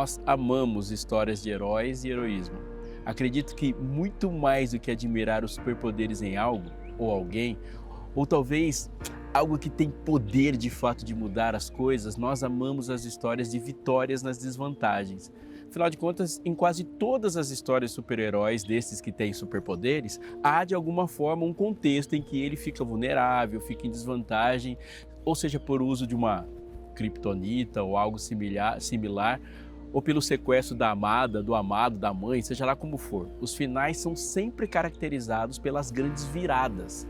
Nós amamos histórias de heróis e heroísmo. Acredito que muito mais do que admirar os superpoderes em algo ou alguém, ou talvez algo que tem poder de fato de mudar as coisas, nós amamos as histórias de vitórias nas desvantagens. Afinal de contas, em quase todas as histórias de super-heróis, desses que têm superpoderes, há de alguma forma um contexto em que ele fica vulnerável, fica em desvantagem, ou seja, por uso de uma criptonita ou algo similar, ou pelo sequestro da amada, do amado, da mãe, seja lá como for. Os finais são sempre caracterizados pelas grandes viradas.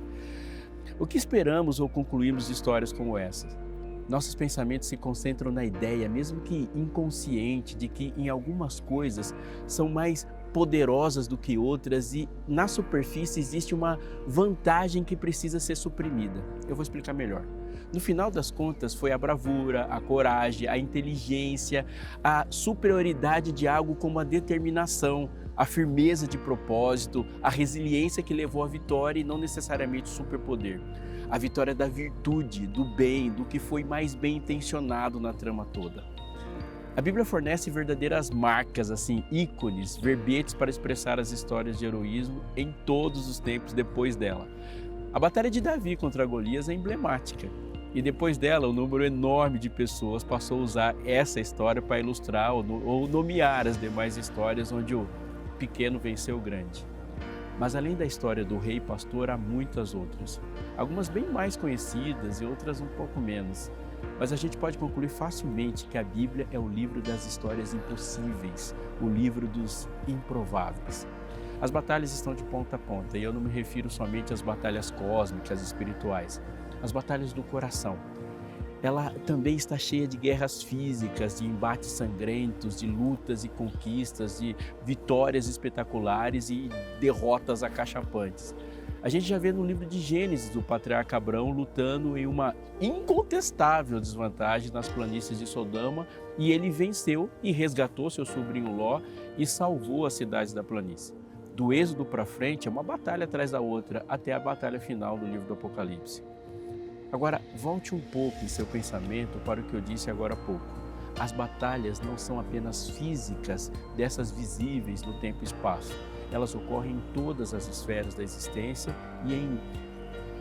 O que esperamos ao concluirmos histórias como essas? Nossos pensamentos se concentram na ideia, mesmo que inconsciente, de que em algumas coisas são mais poderosas do que outras e na superfície existe uma vantagem que precisa ser suprimida. Eu vou explicar melhor. No final das contas, foi a bravura, a coragem, a inteligência, a superioridade de algo como a determinação, a firmeza de propósito, a resiliência que levou à vitória e não necessariamente o superpoder. A vitória da virtude, do bem, do que foi mais bem intencionado na trama toda. A Bíblia fornece verdadeiras marcas, assim, ícones, verbetes para expressar as histórias de heroísmo em todos os tempos depois dela. A batalha de Davi contra Golias é emblemática. E depois dela, um número enorme de pessoas passou a usar essa história para ilustrar ou nomear as demais histórias onde o pequeno venceu o grande. Mas além da história do rei e pastor, há muitas outras. Algumas bem mais conhecidas e outras um pouco menos. Mas a gente pode concluir facilmente que a Bíblia é o livro das histórias impossíveis, o livro dos improváveis. As batalhas estão de ponta a ponta e eu não me refiro somente às batalhas cósmicas, espirituais, as batalhas do coração. Ela também está cheia de guerras físicas, de embates sangrentos, de lutas e conquistas, de vitórias espetaculares e derrotas acachapantes. A gente já vê no livro de Gênesis o patriarca Abrão lutando em uma incontestável desvantagem nas planícies de Sodoma e ele venceu e resgatou seu sobrinho Ló e salvou as cidades da planície. Do Êxodo para frente é uma batalha atrás da outra até a batalha final do livro do Apocalipse. Agora, volte um pouco em seu pensamento para o que eu disse agora há pouco. As batalhas não são apenas físicas, dessas visíveis no tempo e espaço. Elas ocorrem em todas as esferas da existência e em,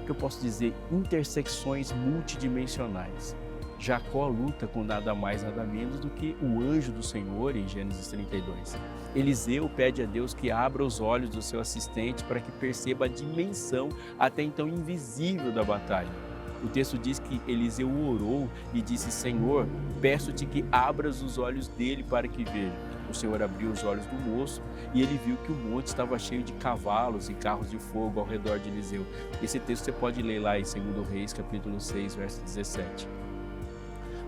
que eu posso dizer, intersecções multidimensionais. Jacó luta com nada mais, nada menos do que o anjo do Senhor em Gênesis 32. Eliseu pede a Deus que abra os olhos do seu assistente para que perceba a dimensão até então invisível da batalha. O texto diz que Eliseu orou e disse: Senhor, peço-te que abras os olhos dele para que veja. O Senhor abriu os olhos do moço e ele viu que o monte estava cheio de cavalos e carros de fogo ao redor de Eliseu. Esse texto você pode ler lá em 2 Reis, capítulo 6, verso 17.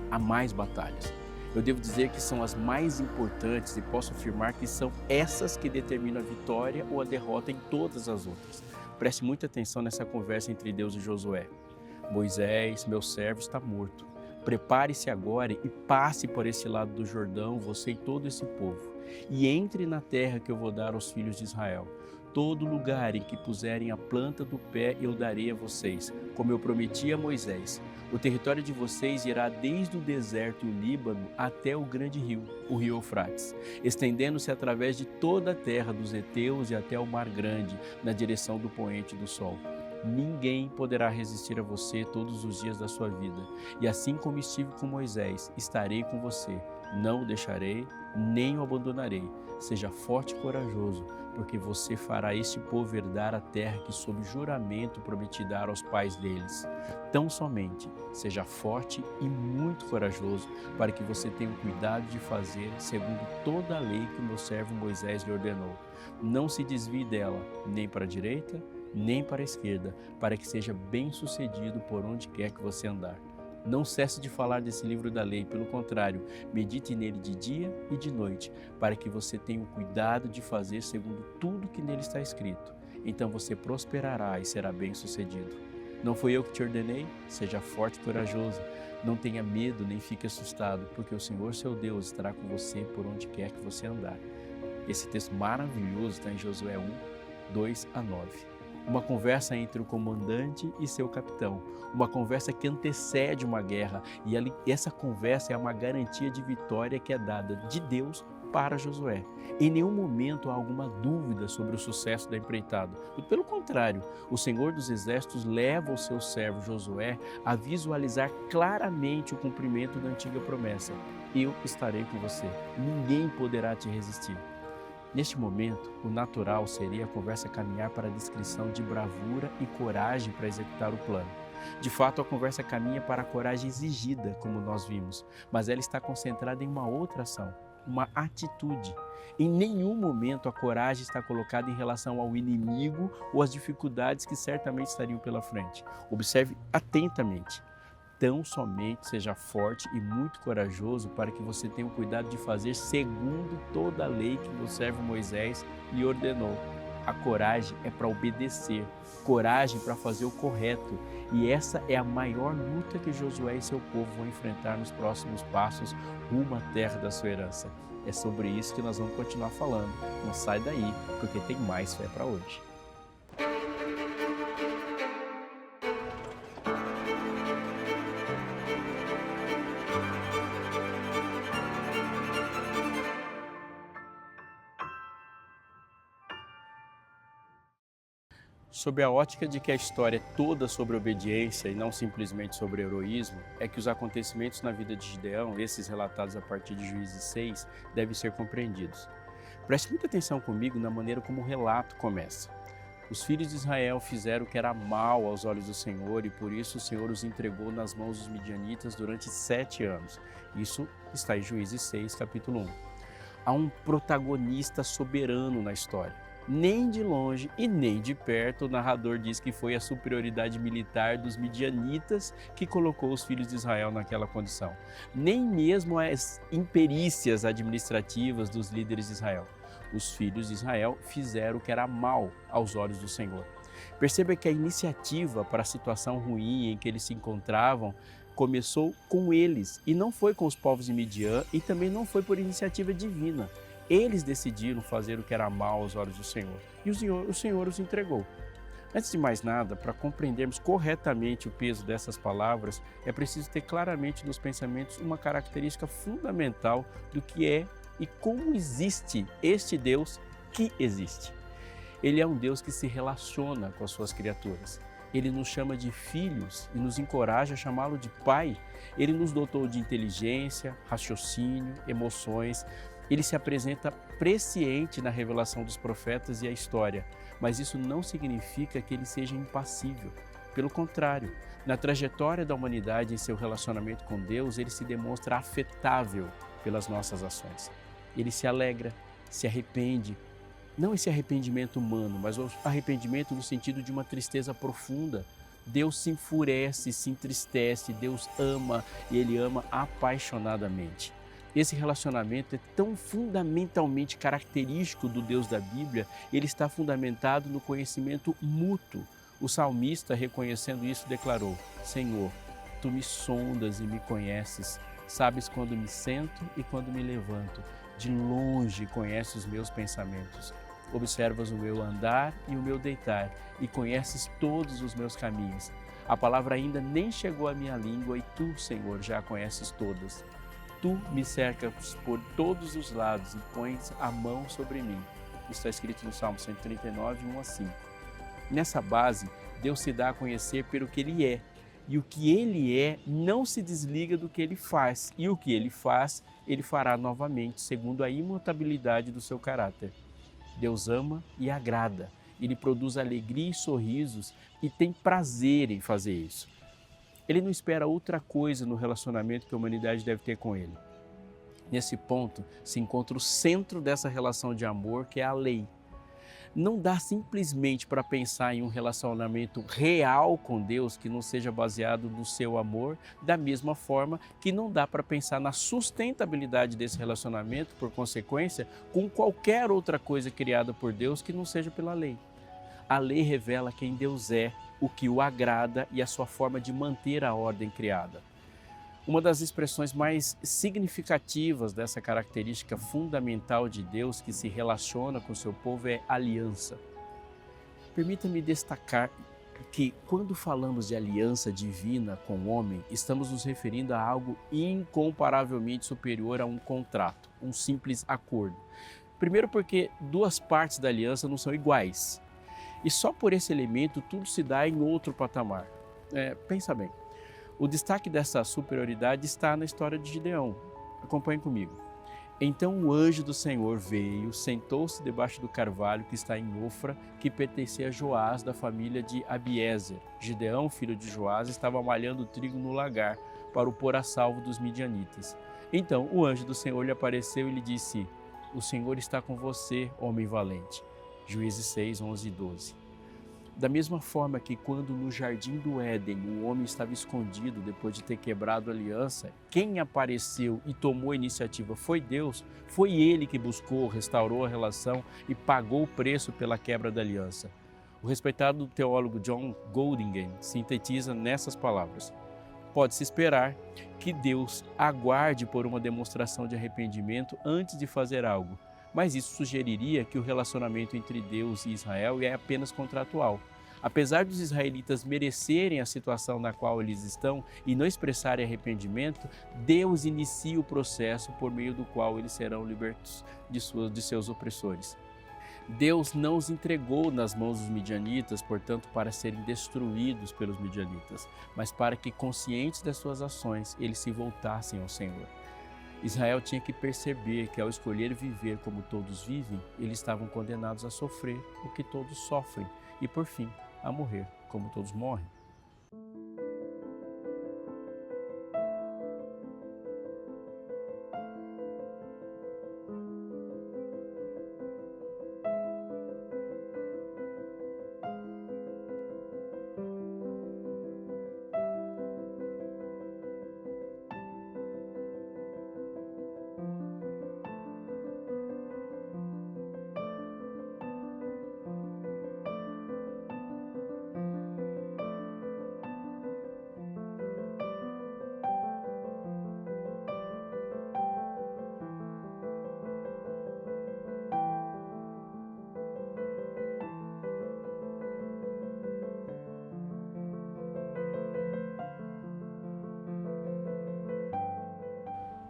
Há mais batalhas. Eu devo dizer que são as mais importantes e posso afirmar que são essas que determinam a vitória ou a derrota em todas as outras. Preste muita atenção nessa conversa entre Deus e Josué. Moisés, meu servo, está morto. Prepare-se agora e passe por esse lado do Jordão, você e todo esse povo, e entre na terra que eu vou dar aos filhos de Israel. Todo lugar em que puserem a planta do pé eu darei a vocês, como eu prometi a Moisés. O território de vocês irá desde o deserto e o Líbano até o grande rio, o rio Eufrates, estendendo-se através de toda a terra dos heteus e até o mar grande, na direção do poente do sol. Ninguém poderá resistir a você todos os dias da sua vida. E assim como estive com Moisés, estarei com você. Não o deixarei, nem o abandonarei. Seja forte e corajoso, porque você fará este povo herdar a terra que sob juramento prometi dar aos pais deles. Tão somente seja forte e muito corajoso, para que você tenha o cuidado de fazer segundo toda a lei que o meu servo Moisés lhe ordenou. Não se desvie dela, nem para a direita, nem para a esquerda, para que seja bem-sucedido por onde quer que você andar. Não cesse de falar desse livro da lei, pelo contrário, medite nele de dia e de noite, para que você tenha o cuidado de fazer segundo tudo que nele está escrito. Então você prosperará e será bem-sucedido. Não foi eu que te ordenei? Seja forte e corajoso. Não tenha medo nem fique assustado, porque o Senhor seu Deus estará com você por onde quer que você andar. Esse texto maravilhoso está em Josué 1, 2 a 9. uma conversa entre o comandante e seu capitão, uma conversa que antecede uma guerra, e essa conversa é uma garantia de vitória que é dada de Deus para Josué. Em nenhum momento há alguma dúvida sobre o sucesso da empreitada. Pelo contrário, o Senhor dos Exércitos leva o seu servo Josué a visualizar claramente o cumprimento da antiga promessa. Eu estarei com você, ninguém poderá te resistir. Neste momento, o natural seria a conversa caminhar para a descrição de bravura e coragem para executar o plano. De fato, a conversa caminha para a coragem exigida, como nós vimos, mas ela está concentrada em uma outra ação, uma atitude. Em nenhum momento a coragem está colocada em relação ao inimigo ou às dificuldades que certamente estariam pela frente. Observe atentamente. Tão somente seja forte e muito corajoso para que você tenha o cuidado de fazer segundo toda a lei que o servo Moisés lhe ordenou. A coragem é para obedecer, coragem para fazer o correto. E essa é a maior luta que Josué e seu povo vão enfrentar nos próximos passos rumo à terra da sua herança. É sobre isso que nós vamos continuar falando. Não sai daí, porque tem mais fé para hoje. Sob a ótica de que a história é toda sobre obediência e não simplesmente sobre heroísmo, é que os acontecimentos na vida de Gideão, esses relatados a partir de Juízes 6, devem ser compreendidos. Preste muita atenção comigo na maneira como o relato começa. Os filhos de Israel fizeram o que era mal aos olhos do Senhor e por isso o Senhor os entregou nas mãos dos midianitas durante 7 anos. Isso está em Juízes 6, capítulo 1. Há um protagonista soberano na história. Nem de longe e nem de perto o narrador diz que foi a superioridade militar dos midianitas que colocou os filhos de Israel naquela condição. Nem mesmo as imperícias administrativas dos líderes de Israel. Os filhos de Israel fizeram o que era mal aos olhos do Senhor. Perceba que a iniciativa para a situação ruim em que eles se encontravam começou com eles e não foi com os povos de Midian e também não foi por iniciativa divina. Eles decidiram fazer o que era mal aos olhos do Senhor e o Senhor os entregou. Antes de mais nada, para compreendermos corretamente o peso dessas palavras, é preciso ter claramente nos pensamentos uma característica fundamental do que é e como existe este Deus que existe. Ele é um Deus que se relaciona com as suas criaturas. Ele nos chama de filhos e nos encoraja a chamá-lo de pai. Ele nos dotou de inteligência, raciocínio, emoções. Ele se apresenta presciente na revelação dos profetas e a história, mas isso não significa que ele seja impassível. Pelo contrário, na trajetória da humanidade em seu relacionamento com Deus, ele se demonstra afetável pelas nossas ações. Ele se alegra, se arrepende, não esse arrependimento humano, mas o arrependimento no sentido de uma tristeza profunda. Deus se enfurece, se entristece, Deus ama e Ele ama apaixonadamente. Esse relacionamento é tão fundamentalmente característico do Deus da Bíblia, ele está fundamentado no conhecimento mútuo. O salmista, reconhecendo isso, declarou: Senhor, Tu me sondas e me conheces, sabes quando me sento e quando me levanto, de longe conheces os meus pensamentos. Observas o meu andar e o meu deitar e conheces todos os meus caminhos. A palavra ainda nem chegou à minha língua e Tu, Senhor, já a conheces todas. Tu me cercas por todos os lados e pões a mão sobre mim. Isso está escrito no Salmo 139, 1 a 5. Nessa base, Deus se dá a conhecer pelo que Ele é. E o que Ele é não se desliga do que Ele faz. E o que Ele faz, Ele fará novamente, segundo a imutabilidade do seu caráter. Deus ama e agrada. Ele produz alegria e sorrisos e tem prazer em fazer isso. Ele não espera outra coisa no relacionamento que a humanidade deve ter com Ele. Nesse ponto se encontra o centro dessa relação de amor, que é a lei. Não dá simplesmente para pensar em um relacionamento real com Deus que não seja baseado no seu amor, da mesma forma que não dá para pensar na sustentabilidade desse relacionamento, por consequência, com qualquer outra coisa criada por Deus que não seja pela lei. A lei revela quem Deus é, o que o agrada e a sua forma de manter a ordem criada. Uma das expressões mais significativas dessa característica fundamental de Deus que se relaciona com o seu povo é aliança. Permita-me destacar que, quando falamos de aliança divina com o homem, estamos nos referindo a algo incomparavelmente superior a um contrato, um simples acordo. Primeiro, porque duas partes da aliança não são iguais. E só por esse elemento tudo se dá em outro patamar. Pensa bem, o destaque dessa superioridade está na história de Gideão. Acompanhe comigo. Então o anjo do Senhor veio, sentou-se debaixo do carvalho que está em Ofra, que pertencia a Joás, da família de Abiezer. Gideão, filho de Joás, estava malhando trigo no lagar, para o pôr a salvo dos midianitas. Então o anjo do Senhor lhe apareceu e lhe disse: o Senhor está com você, homem valente. Juízes 6, 11 e 12. Da mesma forma que quando no jardim do Éden o homem estava escondido depois de ter quebrado a aliança, quem apareceu e tomou a iniciativa foi Deus, foi Ele que buscou, restaurou a relação e pagou o preço pela quebra da aliança. O respeitado teólogo John Goldingen sintetiza nessas palavras: pode-se esperar que Deus aguarde por uma demonstração de arrependimento antes de fazer algo, mas isso sugeriria que o relacionamento entre Deus e Israel é apenas contratual. Apesar dos israelitas merecerem a situação na qual eles estão e não expressarem arrependimento, Deus inicia o processo por meio do qual eles serão libertos de seus opressores. Deus não os entregou nas mãos dos midianitas, portanto, para serem destruídos pelos midianitas, mas para que, conscientes das suas ações, eles se voltassem ao Senhor. Israel tinha que perceber que, ao escolher viver como todos vivem, eles estavam condenados a sofrer o que todos sofrem e, por fim, a morrer como todos morrem.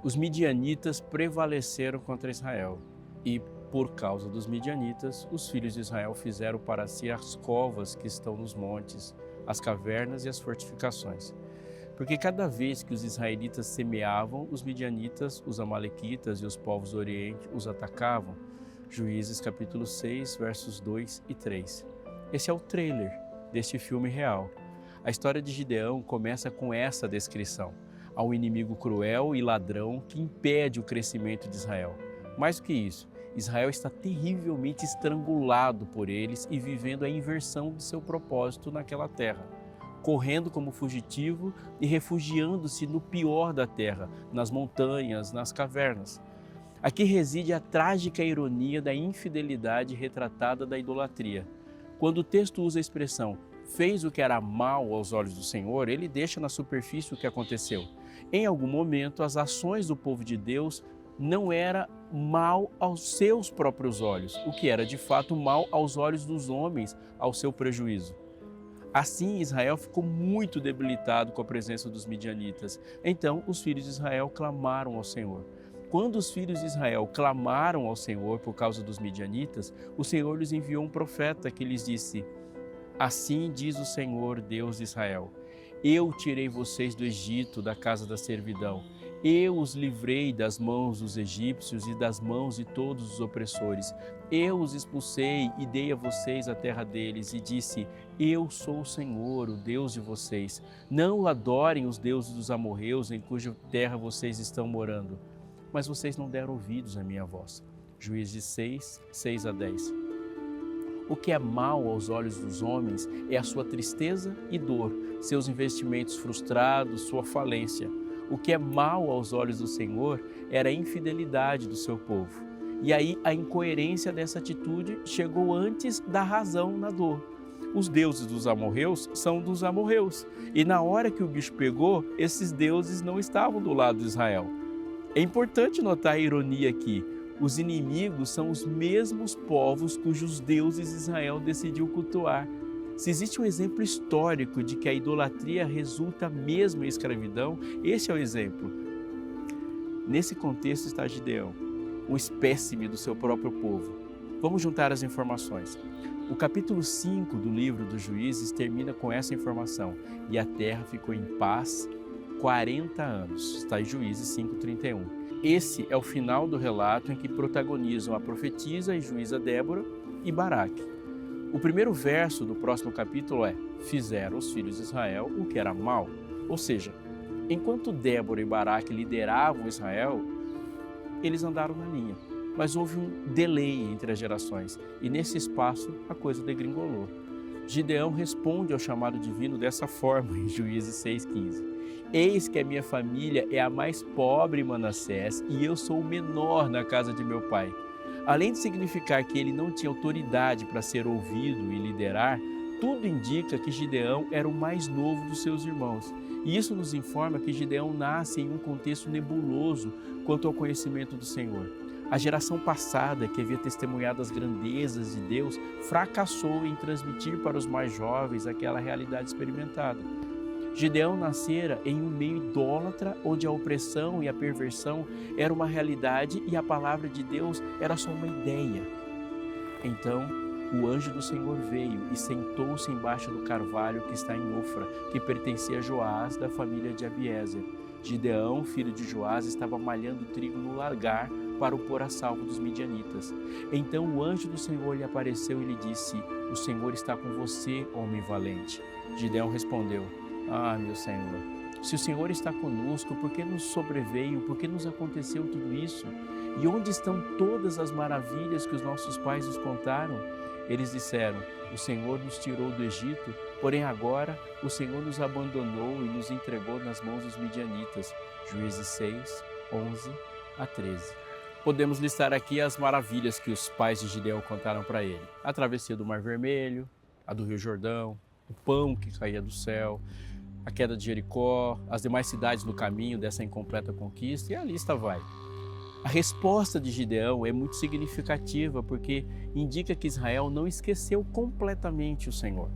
Os midianitas prevaleceram contra Israel e, por causa dos midianitas, os filhos de Israel fizeram para si as covas que estão nos montes, as cavernas e as fortificações. Porque cada vez que os israelitas semeavam, os midianitas, os amalequitas e os povos do Oriente os atacavam. Juízes capítulo 6, versos 2 e 3. Esse é o trailer deste filme real. A história de Gideão começa com essa descrição. Há um inimigo cruel e ladrão que impede o crescimento de Israel. Mais do que isso, Israel está terrivelmente estrangulado por eles e vivendo a inversão de seu propósito naquela terra, correndo como fugitivo e refugiando-se no pior da terra, nas montanhas, nas cavernas. Aqui reside a trágica ironia da infidelidade retratada da idolatria. Quando o texto usa a expressão fez o que era mal aos olhos do Senhor, ele deixa na superfície o que aconteceu. Em algum momento, as ações do povo de Deus não eram mal aos seus próprios olhos, o que era de fato mal aos olhos dos homens, ao seu prejuízo. Assim, Israel ficou muito debilitado com a presença dos midianitas. Então, os filhos de Israel clamaram ao Senhor. Quando os filhos de Israel clamaram ao Senhor por causa dos midianitas, o Senhor lhes enviou um profeta que lhes disse: assim diz o Senhor, Deus de Israel: eu tirei vocês do Egito, da casa da servidão. Eu os livrei das mãos dos egípcios e das mãos de todos os opressores. Eu os expulsei e dei a vocês a terra deles e disse: eu sou o Senhor, o Deus de vocês. Não adorem os deuses dos amorreus em cuja terra vocês estão morando. Mas vocês não deram ouvidos à minha voz. Juízes 6, 6 a 10. O que é mal aos olhos dos homens é a sua tristeza e dor, seus investimentos frustrados, sua falência. O que é mal aos olhos do Senhor era a infidelidade do seu povo. E aí a incoerência dessa atitude chegou antes da razão na dor. Os deuses dos amorreus são dos amorreus. E na hora que o bicho pegou, esses deuses não estavam do lado de Israel. É importante notar a ironia aqui. Os inimigos são os mesmos povos cujos deuses Israel decidiu cultuar. Se existe um exemplo histórico de que a idolatria resulta mesmo em escravidão, esse é o exemplo. Nesse contexto está Gideão, um espécime do seu próprio povo. Vamos juntar as informações. O capítulo 5 do livro dos Juízes termina com essa informação: e a terra ficou em paz 40 anos. Está em Juízes 5:31. Esse é o final do relato em que protagonizam a profetisa e juíza Débora e Baraque. O primeiro verso do próximo capítulo é: fizeram os filhos de Israel o que era mal. Ou seja, enquanto Débora e Baraque lideravam Israel, eles andaram na linha. Mas houve um delay entre as gerações e nesse espaço a coisa degringolou. Gideão responde ao chamado divino dessa forma em Juízes 6:15. Eis que a minha família é a mais pobre em Manassés e eu sou o menor na casa de meu pai. Além de significar que ele não tinha autoridade para ser ouvido e liderar, tudo indica que Gideão era o mais novo dos seus irmãos. E isso nos informa que Gideão nasce em um contexto nebuloso quanto ao conhecimento do Senhor. A geração passada, que havia testemunhado as grandezas de Deus, fracassou em transmitir para os mais jovens aquela realidade experimentada. Gideão nascera em um meio idólatra, onde a opressão e a perversão era uma realidade e a palavra de Deus era só uma ideia. Então, o anjo do Senhor veio e sentou-se embaixo do carvalho que está em Ofra, que pertencia a Joás, da família de Abiezer. Gideão, filho de Joás, estava malhando trigo no largar para o pôr a salvo dos midianitas. Então o anjo do Senhor lhe apareceu e lhe disse: o Senhor está com você, homem valente. Gideão respondeu: ah, meu Senhor, se o Senhor está conosco, por que nos sobreveio, por que nos aconteceu tudo isso? E onde estão todas as maravilhas que os nossos pais nos contaram? Eles disseram: o Senhor nos tirou do Egito, porém agora o Senhor nos abandonou e nos entregou nas mãos dos midianitas. Juízes 6, 11 a 13. Podemos listar aqui as maravilhas que os pais de Gideão contaram para ele. A travessia do Mar Vermelho, a do Rio Jordão, o pão que caía do céu, a queda de Jericó, as demais cidades no caminho dessa incompleta conquista, e a lista vai. A resposta de Gideão é muito significativa porque indica que Israel não esqueceu completamente o Senhor.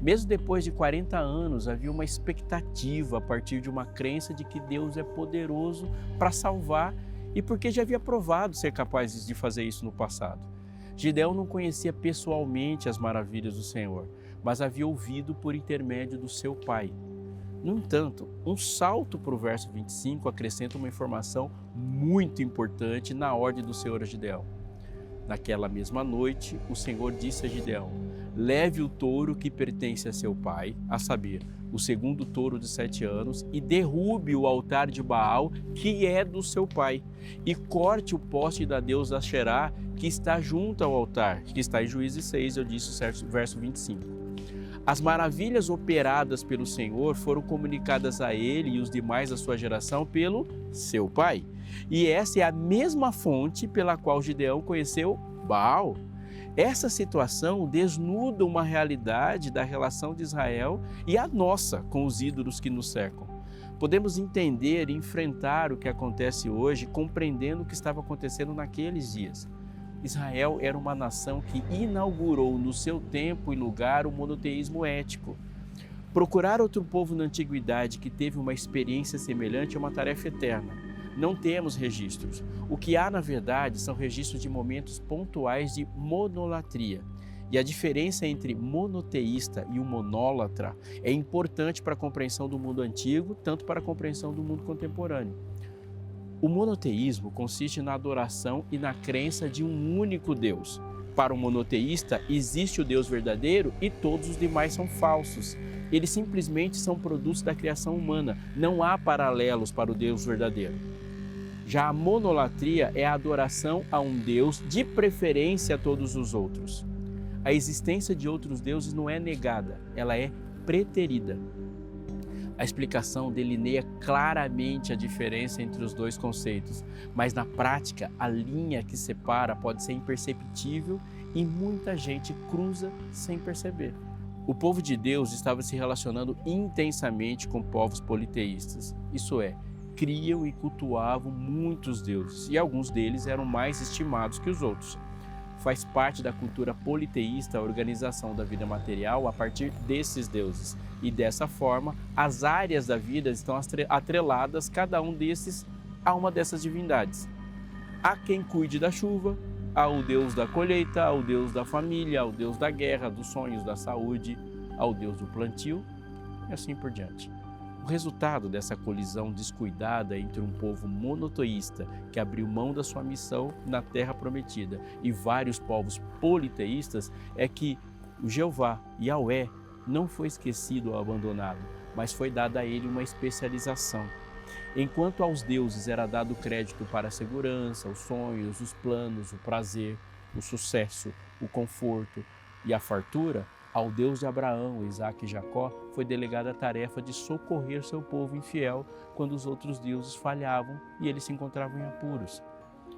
Mesmo depois de 40 anos, havia uma expectativa a partir de uma crença de que Deus é poderoso para salvar e porque já havia provado ser capaz de fazer isso no passado. Gideão não conhecia pessoalmente as maravilhas do Senhor, mas havia ouvido por intermédio do seu pai. No entanto, um salto para o verso 25 acrescenta uma informação muito importante na ordem do Senhor a Gideão. Naquela mesma noite, o Senhor disse a Gideão: leve o touro que pertence a seu pai, a saber, o segundo touro de 7 anos, e derrube o altar de Baal, que é do seu pai, e corte o poste da deusa Asherá, que está junto ao altar, que está em Juízes 6, eu disse o verso 25. As maravilhas operadas pelo Senhor foram comunicadas a ele e os demais da sua geração pelo seu pai. E essa é a mesma fonte pela qual Gideão conheceu Baal. Essa situação desnuda uma realidade da relação de Israel e a nossa com os ídolos que nos cercam. Podemos entender e enfrentar o que acontece hoje compreendendo o que estava acontecendo naqueles dias. Israel era uma nação que inaugurou no seu tempo e lugar o monoteísmo ético. Procurar outro povo na antiguidade que teve uma experiência semelhante é uma tarefa eterna. Não temos registros. O que há, na verdade, são registros de momentos pontuais de monolatria. E a diferença entre monoteísta e o monólatra é importante para a compreensão do mundo antigo, tanto para a compreensão do mundo contemporâneo. O monoteísmo consiste na adoração e na crença de um único Deus. Para o monoteísta, existe o Deus verdadeiro e todos os demais são falsos. Eles simplesmente são produtos da criação humana, não há paralelos para o Deus verdadeiro. Já a monolatria é a adoração a um Deus, de preferência a todos os outros. A existência de outros deuses não é negada, ela é preterida. A explicação delineia claramente a diferença entre os dois conceitos, mas na prática a linha que separa pode ser imperceptível e muita gente cruza sem perceber. O povo de Deus estava se relacionando intensamente com povos politeístas, isso é, criam e cultuavam muitos deuses, e alguns deles eram mais estimados que os outros. Faz parte da cultura politeísta a organização da vida material a partir desses deuses, e dessa forma as áreas da vida estão atreladas, cada um desses, a uma dessas divindades. Há quem cuide da chuva, ao deus da colheita, ao deus da família, ao deus da guerra, dos sonhos, da saúde, ao deus do plantio e assim por diante. O resultado dessa colisão descuidada entre um povo monoteísta que abriu mão da sua missão na Terra Prometida e vários povos politeístas é que o Jeová, Yahvé, não foi esquecido ou abandonado, mas foi dada a ele uma especialização. Enquanto aos deuses era dado crédito para a segurança, os sonhos, os planos, o prazer, o sucesso, o conforto e a fartura, ao Deus de Abraão, Isaque e Jacó foi delegada a tarefa de socorrer seu povo infiel quando os outros deuses falhavam e eles se encontravam em apuros.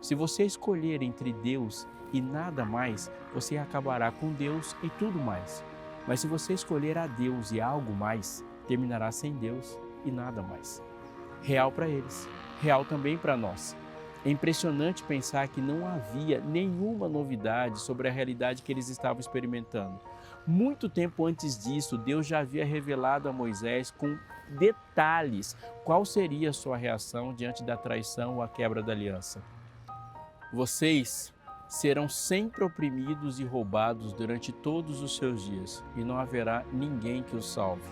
Se você escolher entre Deus e nada mais, você acabará com Deus e tudo mais. Mas se você escolher a Deus e algo mais, terminará sem Deus e nada mais. Real para eles, real também para nós. É impressionante pensar que não havia nenhuma novidade sobre a realidade que eles estavam experimentando. Muito tempo antes disso, Deus já havia revelado a Moisés com detalhes qual seria a sua reação diante da traição ou a quebra da aliança. Vocês serão sempre oprimidos e roubados durante todos os seus dias, e não haverá ninguém que os salve.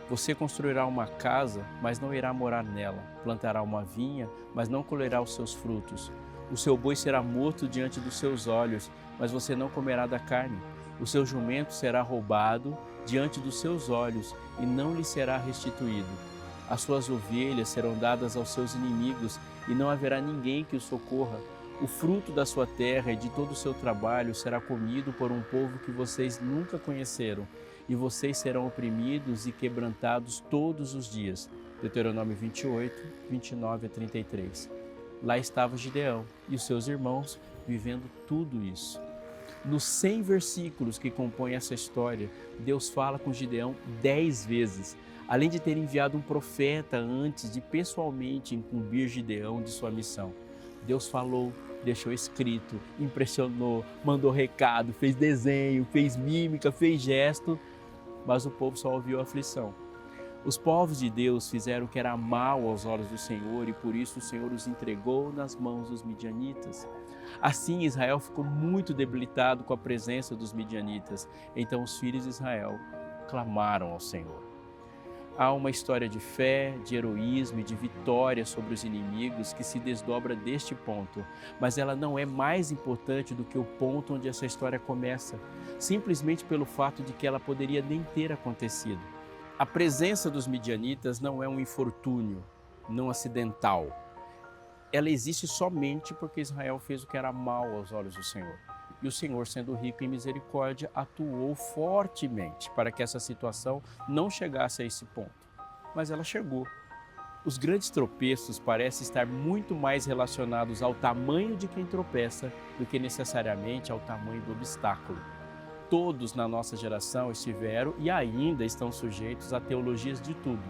Você construirá uma casa, mas não irá morar nela. Plantará uma vinha, mas não colherá os seus frutos. O seu boi será morto diante dos seus olhos, mas você não comerá da carne. O seu jumento será roubado diante dos seus olhos e não lhe será restituído. As suas ovelhas serão dadas aos seus inimigos e não haverá ninguém que os socorra. O fruto da sua terra e de todo o seu trabalho será comido por um povo que vocês nunca conheceram, e vocês serão oprimidos e quebrantados todos os dias. Deuteronômio 28, 29 a 33. Lá estava Gideão e os seus irmãos vivendo tudo isso. Nos 100 versículos que compõem essa história, Deus fala com Gideão 10 vezes, além de ter enviado um profeta antes de pessoalmente incumbir Gideão de sua missão. Deus falou, deixou escrito, impressionou, mandou recado, fez desenho, fez mímica, fez gesto, mas o povo só ouviu aflição. Os povos de Deus fizeram o que era mal aos olhos do Senhor e por isso o Senhor os entregou nas mãos dos midianitas. Assim Israel ficou muito debilitado com a presença dos midianitas. Então os filhos de Israel clamaram ao Senhor. Há uma história de fé, de heroísmo e de vitória sobre os inimigos que se desdobra deste ponto, mas ela não é mais importante do que o ponto onde essa história começa, simplesmente pelo fato de que ela poderia nem ter acontecido. A presença dos midianitas não é um infortúnio, não acidental. Ela existe somente porque Israel fez o que era mal aos olhos do Senhor. E o Senhor, sendo rico em misericórdia, atuou fortemente para que essa situação não chegasse a esse ponto. Mas ela chegou. Os grandes tropeços parecem estar muito mais relacionados ao tamanho de quem tropeça do que necessariamente ao tamanho do obstáculo. Todos na nossa geração estiveram e ainda estão sujeitos a teologias de tudo.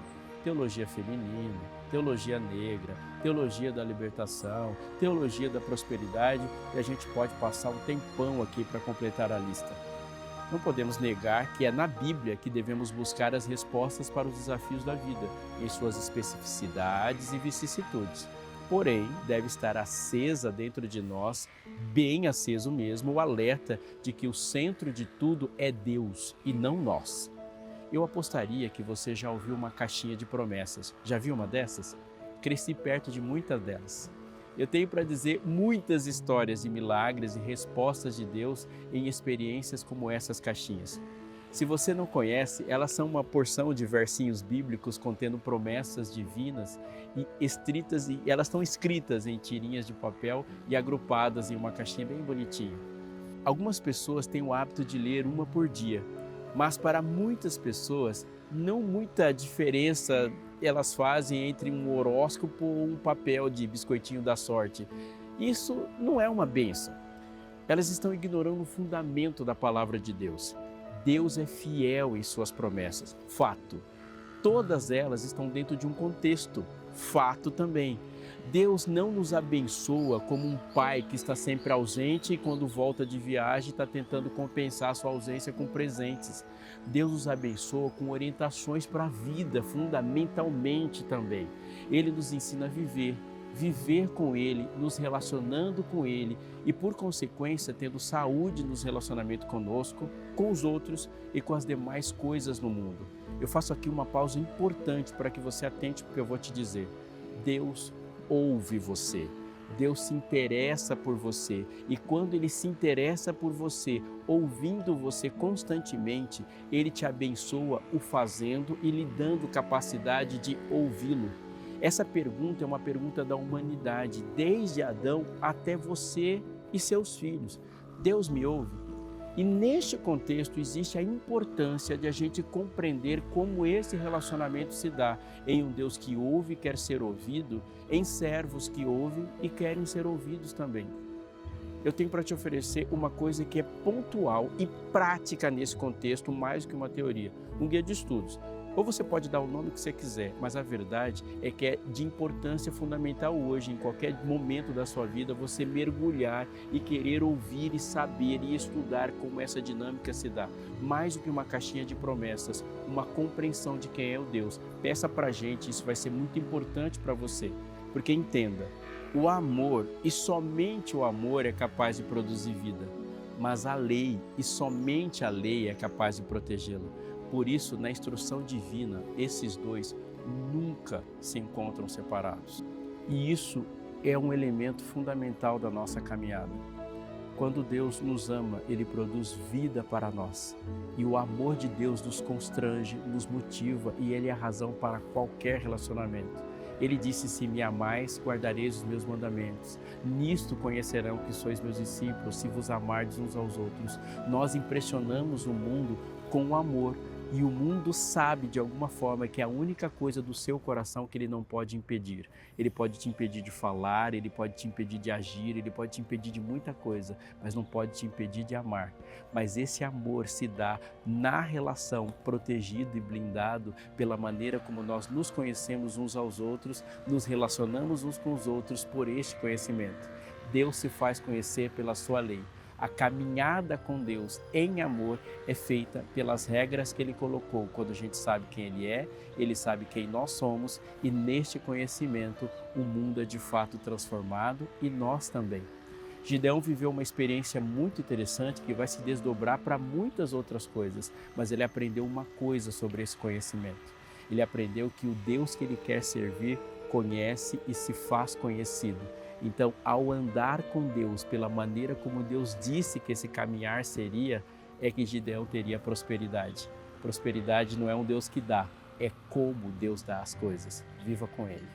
Teologia feminina, teologia negra, teologia da libertação, teologia da prosperidade, e a gente pode passar um tempão aqui para completar a lista. Não podemos negar que é na Bíblia que devemos buscar as respostas para os desafios da vida, em suas especificidades e vicissitudes. Porém, deve estar acesa dentro de nós, bem aceso mesmo, o alerta de que o centro de tudo é Deus e não nós. Eu apostaria que você já ouviu uma caixinha de promessas. Já viu uma dessas? Cresci perto de muitas delas. Eu tenho para dizer muitas histórias de milagres e respostas de Deus em experiências como essas caixinhas. Se você não conhece, elas são uma porção de versinhos bíblicos contendo promessas divinas e elas estão escritas em tirinhas de papel e agrupadas em uma caixinha bem bonitinha. Algumas pessoas têm o hábito de ler uma por dia, mas para muitas pessoas não muita diferença elas fazem entre um horóscopo ou um papel de biscoitinho da sorte. Isso não é uma bênção. Elas estão ignorando o fundamento da palavra de Deus. Deus é fiel em suas promessas. Fato. Todas elas estão dentro de um contexto. fato também. Deus não nos abençoa como um pai que está sempre ausente e quando volta de viagem está tentando compensar a sua ausência com presentes. Deus nos abençoa com orientações para a vida, fundamentalmente também. Ele nos ensina a viver com Ele, nos relacionando com Ele e, por consequência, tendo saúde nos relacionamentos conosco, com os outros e com as demais coisas no mundo. Eu faço aqui uma pausa importante para que você atente porque eu vou te dizer. Deus ouve você. Deus se interessa por você e quando Ele se interessa por você, ouvindo você constantemente, Ele te abençoa o fazendo e lhe dando capacidade de ouvi-lo. Essa pergunta é uma pergunta da humanidade, desde Adão até você e seus filhos. Deus me ouve? E neste contexto existe a importância de a gente compreender como esse relacionamento se dá em um Deus que ouve e quer ser ouvido, em servos que ouvem e querem ser ouvidos também. Eu tenho para te oferecer uma coisa que é pontual e prática nesse contexto, mais do que uma teoria, um guia de estudos. Ou você pode dar o nome que você quiser, mas a verdade é que é de importância fundamental hoje, em qualquer momento da sua vida, você mergulhar e querer ouvir e saber e estudar como essa dinâmica se dá. Mais do que uma caixinha de promessas, uma compreensão de quem é o Deus. Peça pra gente, isso vai ser muito importante para você. Porque entenda, o amor e somente o amor é capaz de produzir vida. Mas a lei e somente a lei é capaz de protegê-lo. Por isso, na instrução divina, esses dois nunca se encontram separados. E isso é um elemento fundamental da nossa caminhada. Quando Deus nos ama, Ele produz vida para nós. E o amor de Deus nos constrange, nos motiva e Ele é a razão para qualquer relacionamento. Ele disse, se me amais, guardareis os meus mandamentos. Nisto conhecerão que sois meus discípulos, se vos amardes uns aos outros. Nós impressionamos o mundo com o amor. E o mundo sabe de alguma forma que é a única coisa do seu coração que ele não pode impedir. Ele pode te impedir de falar, ele pode te impedir de agir, ele pode te impedir de muita coisa, mas não pode te impedir de amar. Mas esse amor se dá na relação, protegido e blindado pela maneira como nós nos conhecemos uns aos outros, nos relacionamos uns com os outros por este conhecimento. Deus se faz conhecer pela sua lei. A caminhada com Deus em amor é feita pelas regras que Ele colocou. Quando a gente sabe quem Ele é, Ele sabe quem nós somos e neste conhecimento o mundo é de fato transformado e nós também. Gideão viveu uma experiência muito interessante que vai se desdobrar para muitas outras coisas, mas ele aprendeu uma coisa sobre esse conhecimento. Ele aprendeu que o Deus que ele quer servir conhece e se faz conhecido. Então, ao andar com Deus, pela maneira como Deus disse que esse caminhar seria, é que Gideão teria prosperidade. Prosperidade não é um Deus que dá, é como Deus dá as coisas. Viva com Ele.